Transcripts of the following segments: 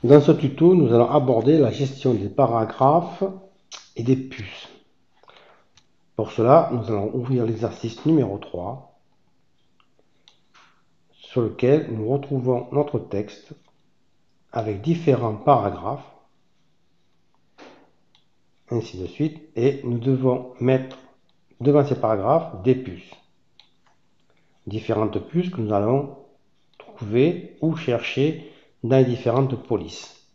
Dans ce tuto, nous allons aborder la gestion des paragraphes et des puces. Pour cela, nous allons ouvrir l'exercice numéro 3, sur lequel nous retrouvons notre texte avec différents paragraphes, ainsi de suite, et nous devons mettre devant ces paragraphes des puces. Différentes puces que nous allons trouver ou chercher dans les différentes polices.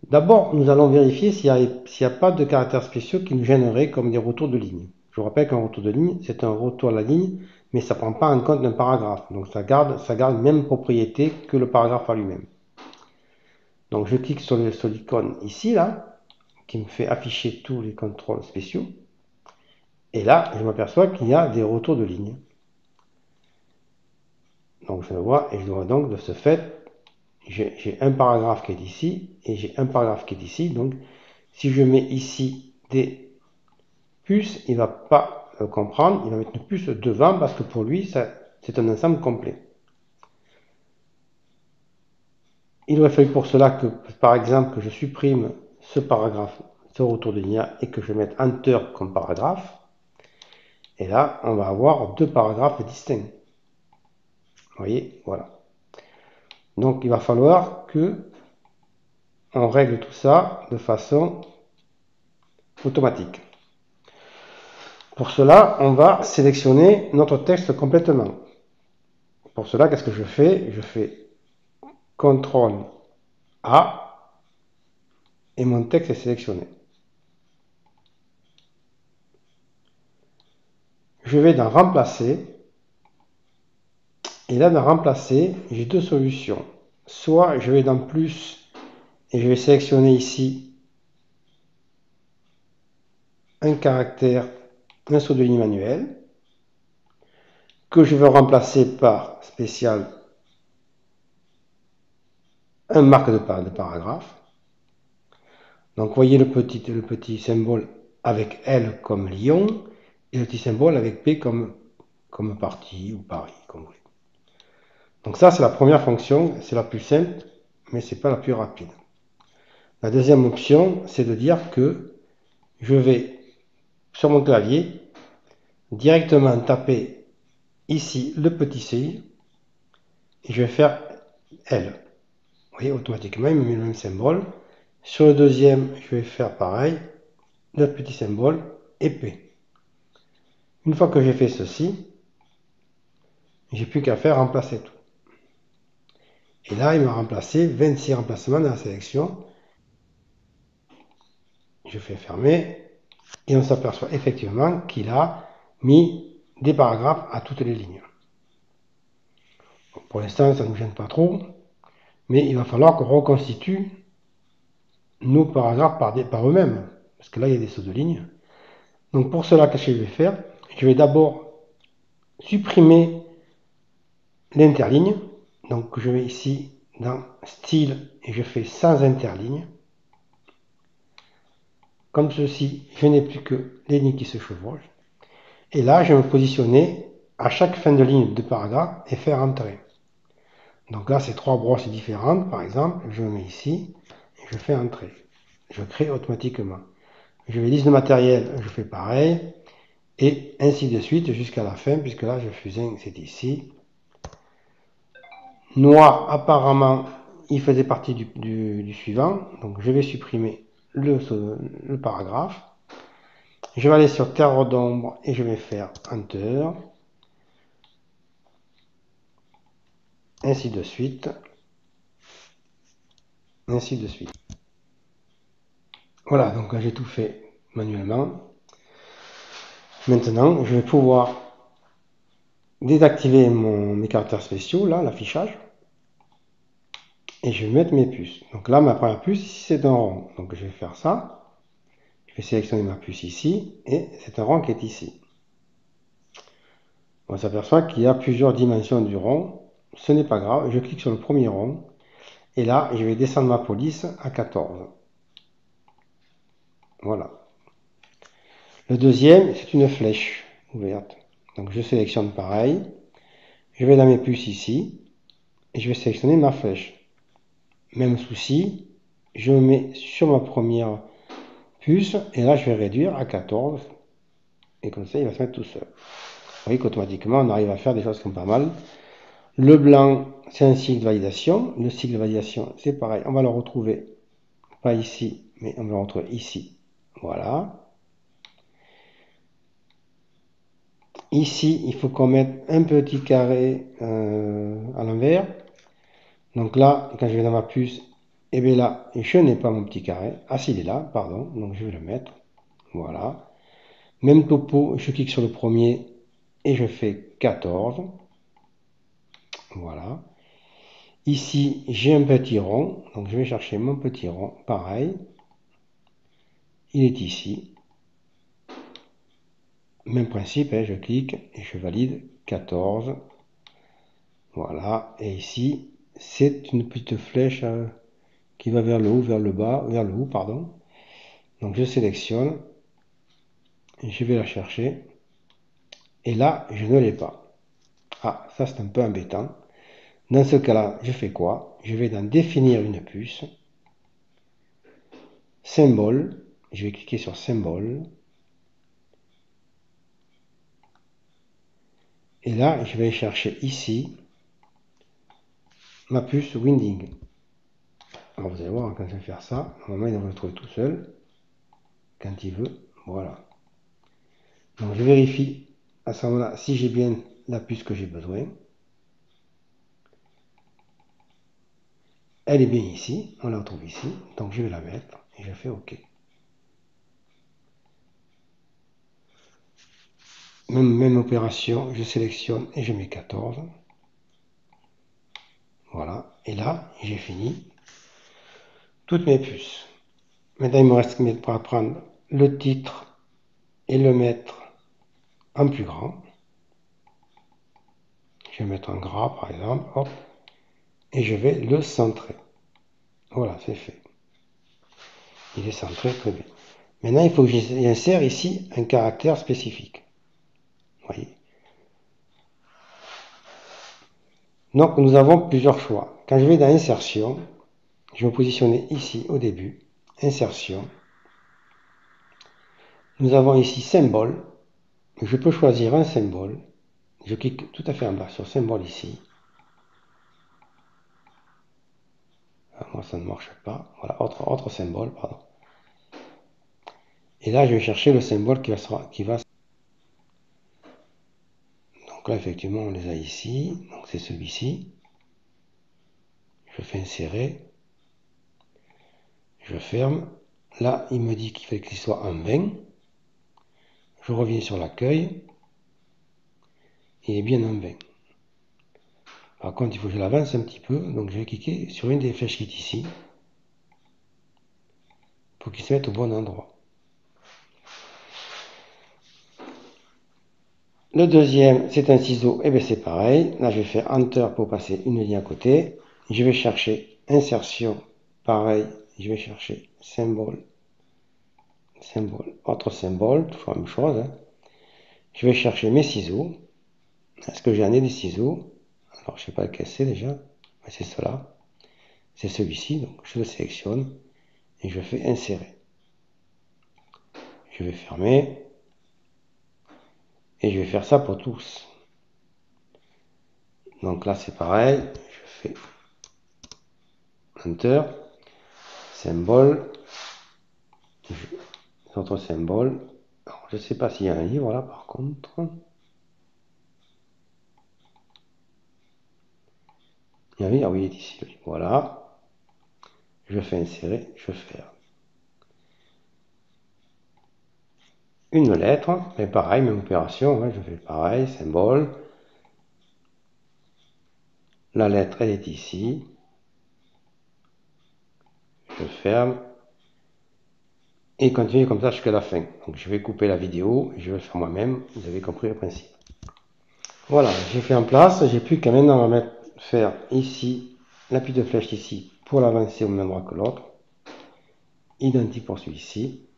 D'abord, nous allons vérifier s'il n'y a pas de caractères spéciaux qui nous gêneraient comme des retours de ligne. Je vous rappelle qu'un retour de ligne, c'est un retour à la ligne, mais ça ne prend pas en compte un paragraphe. Donc ça garde la même propriété que le paragraphe à lui-même. Donc je clique sur l'icône ici, là, qui me fait afficher tous les contrôles spéciaux. Et là, je m'aperçois qu'il y a des retours de ligne. Donc je le vois, et je vois donc de ce fait, j'ai un paragraphe qui est ici, et j'ai un paragraphe qui est ici. Donc si je mets ici des puces, il ne va pas comprendre, il va mettre une puce devant parce que pour lui, c'est un ensemble complet. Il aurait fallu pour cela que, par exemple, que je supprime ce paragraphe, ce retour de ligne, et que je mette Enter comme paragraphe. Et là, on va avoir deux paragraphes distincts. Vous voyez, voilà. Donc, il va falloir que on règle tout ça de façon automatique. Pour cela, on va sélectionner notre texte complètement. Pour cela, qu'est-ce que je fais? Je fais CTRL A et mon texte est sélectionné. Je vais dans Remplacer. Et là, dans Remplacer, j'ai deux solutions. Soit je vais dans Plus et je vais sélectionner ici un caractère, un saut de ligne manuel, que je veux remplacer par spécial un marque de paragraphe. Donc, vous voyez le petit symbole avec L comme Lyon et le petit symbole avec P comme partie ou Paris, comme vous voulez. Donc ça, c'est la première fonction, c'est la plus simple, mais ce n'est pas la plus rapide. La deuxième option, c'est de dire que je vais, sur mon clavier, directement taper ici le petit C et je vais faire L. Vous voyez, automatiquement, il me met le même symbole. Sur le deuxième, je vais faire pareil, le petit symbole et P. Une fois que j'ai fait ceci, j'ai plus qu'à faire remplacer tout. Et là, il m'a remplacé 26 remplacements dans la sélection. Je fais fermer et on s'aperçoit effectivement qu'il a mis des paragraphes à toutes les lignes. Pour l'instant, ça ne nous gêne pas trop, mais il va falloir qu'on reconstitue nos paragraphes par eux-mêmes, parce que là, il y a des sauts de ligne. Donc pour cela, qu'est-ce que je vais faire? Je vais d'abord supprimer l'interligne. Donc je vais ici dans Style et je fais sans interligne. Comme ceci, je n'ai plus que les lignes qui se chevauchent. Et là, je vais me positionner à chaque fin de ligne de paragraphe et faire entrer. Donc là, c'est trois brosses différentes, par exemple. Je me mets ici et je fais entrer. Je crée automatiquement. Je vais liste de matériel, je fais pareil. Et ainsi de suite jusqu'à la fin, puisque là, je fusionne, c'est ici. Noir, apparemment, il faisait partie du suivant. Donc je vais supprimer le paragraphe. Je vais aller sur terre d'ombre et je vais faire Enter. Ainsi de suite. Ainsi de suite. Voilà, donc j'ai tout fait manuellement. Maintenant, je vais pouvoir désactiver mes caractères spéciaux, là, l'affichage. Et je vais mettre mes puces. Donc là, ma première puce, ici, c'est un rond. Donc je vais faire ça. Je vais sélectionner ma puce ici. Et c'est un rond qui est ici. On s'aperçoit qu'il y a plusieurs dimensions du rond. Ce n'est pas grave. Je clique sur le premier rond. Et là, je vais descendre ma police à 14. Voilà. Le deuxième, c'est une flèche ouverte. Donc je sélectionne pareil. Je vais dans mes puces ici. Et je vais sélectionner ma flèche. même souci, je me mets sur ma première puce, et là je vais réduire à 14, et comme ça il va se mettre tout seul. Vous voyez qu'automatiquement on arrive à faire des choses qui sont pas mal. Le blanc, c'est un cycle de validation. Le cycle de validation, c'est pareil, on va le retrouver, pas ici, mais on va le retrouver ici. Voilà. Ici, il faut qu'on mette un petit carré à l'envers. Donc là, quand je vais dans ma puce, et bien là, je n'ai pas mon petit carré. Ah, s'il est là, pardon. Donc je vais le mettre. Voilà. Même topo, je clique sur le premier et je fais 14. Voilà. Ici, j'ai un petit rond. Donc je vais chercher mon petit rond. Pareil. Il est ici. Même principe, hein, je clique et je valide 14. Voilà. Et ici, c'est une petite flèche qui va vers le haut, vers le bas, vers le haut, pardon. Donc je sélectionne, et je vais la chercher, et là, je ne l'ai pas. Ah, ça c'est un peu embêtant. Dans ce cas-là, je fais quoi? Je vais dans définir une puce, symbole, je vais cliquer sur symbole, et là, je vais chercher ici ma puce Winding. Alors vous allez voir, quand je vais faire ça, normalement il va le trouver tout seul, quand il veut, voilà. Donc je vérifie à ce moment-là si j'ai bien la puce que j'ai besoin. Elle est bien ici, on la retrouve ici, donc je vais la mettre et je fais OK. Même opération, je sélectionne et je mets 14. Voilà, et là, j'ai fini toutes mes puces. Maintenant, il me reste à prendre le titre et le mettre en plus grand. Je vais mettre en gras, par exemple, hop, et je vais le centrer. Voilà, c'est fait. Il est centré, très bien. Maintenant, il faut que j'insère ici un caractère spécifique. Voyez. Donc, nous avons plusieurs choix. Quand je vais dans Insertion, je vais me positionner ici au début. Insertion. Nous avons ici Symbole. Je peux choisir un symbole. Je clique tout à fait en bas sur Symbole ici. Moi, ça ne marche pas. Voilà, autre symbole, pardon. Et là, je vais chercher le symbole qui va. Donc là, effectivement, on les a ici. Donc c'est celui-ci. Je fais insérer. Je ferme. Là, il me dit qu'il faut qu'il soit en 20. Je reviens sur l'accueil. Il est bien en 20. Par contre, il faut que je l'avance un petit peu. Donc je vais cliquer sur une des flèches qui est ici. Pour qu'il se mette au bon endroit. Le deuxième, c'est un ciseau. Et bien c'est pareil. Là, je vais faire Enter pour passer une ligne à côté. Je vais chercher Insertion. Pareil, je vais chercher symbole, symbole, autre symbole, toujours la même chose. Hein. Je vais chercher mes ciseaux. Est-ce que j'en ai des ciseaux? Alors, je ne sais pas lequel c'est déjà. C'est cela. C'est celui-ci. Donc, je le sélectionne et je fais insérer. Je vais fermer. Et je vais faire ça pour tous. Donc là, c'est pareil. Je fais Enter. Symbole. Autre symbole. Alors, je ne sais pas s'il y a un livre là, par contre. Il y a un livre, ah oui, il est ici. Voilà. Je fais insérer. Je fais une lettre, mais pareil, même opération, hein, je fais pareil, symbole. La lettre, elle est ici. Je ferme. Et continue comme ça jusqu'à la fin. Donc je vais couper la vidéo, et je vais le faire moi-même, vous avez compris le principe. Voilà, j'ai fait en place, j'ai plus qu'à maintenant faire ici, l'appui de flèche ici, pour l'avancer au même endroit que l'autre. Identique pour celui-ci.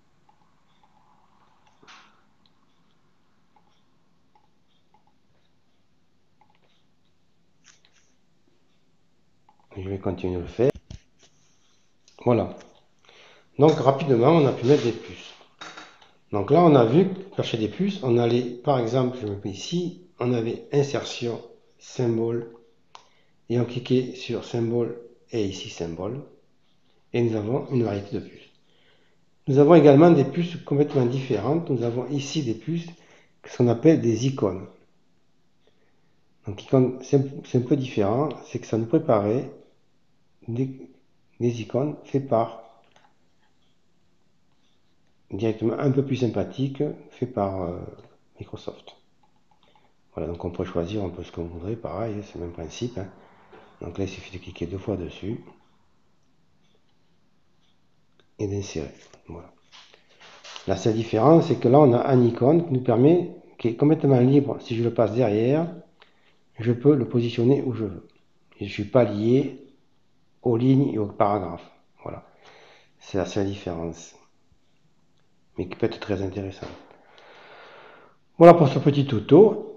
Je vais continuer de le faire. Voilà. Donc rapidement, on a pu mettre des puces. Donc là, on a vu que chercher des puces, on allait, par exemple, je me mets ici, on avait insertion, symbole, et on cliquait sur symbole et ici symbole, et nous avons une variété de puces. Nous avons également des puces complètement différentes. Nous avons ici des puces, ce qu'on appelle des icônes. Donc c'est un peu différent, c'est que ça nous préparait des icônes faites par directement un peu plus sympathique, fait par Microsoft. Voilà, donc on peut choisir un peu ce qu'on voudrait, pareil, c'est le même principe. Hein. Donc là, il suffit de cliquer 2 fois dessus et d'insérer. Voilà. La seule différence, c'est que là, on a un icône qui nous permet, qui est complètement libre. Si je le passe derrière, je peux le positionner où je veux. Et je ne suis pas lié aux lignes et aux paragraphes. Voilà. C'est la seule différence. Mais qui peut être très intéressant. Voilà pour ce petit tuto.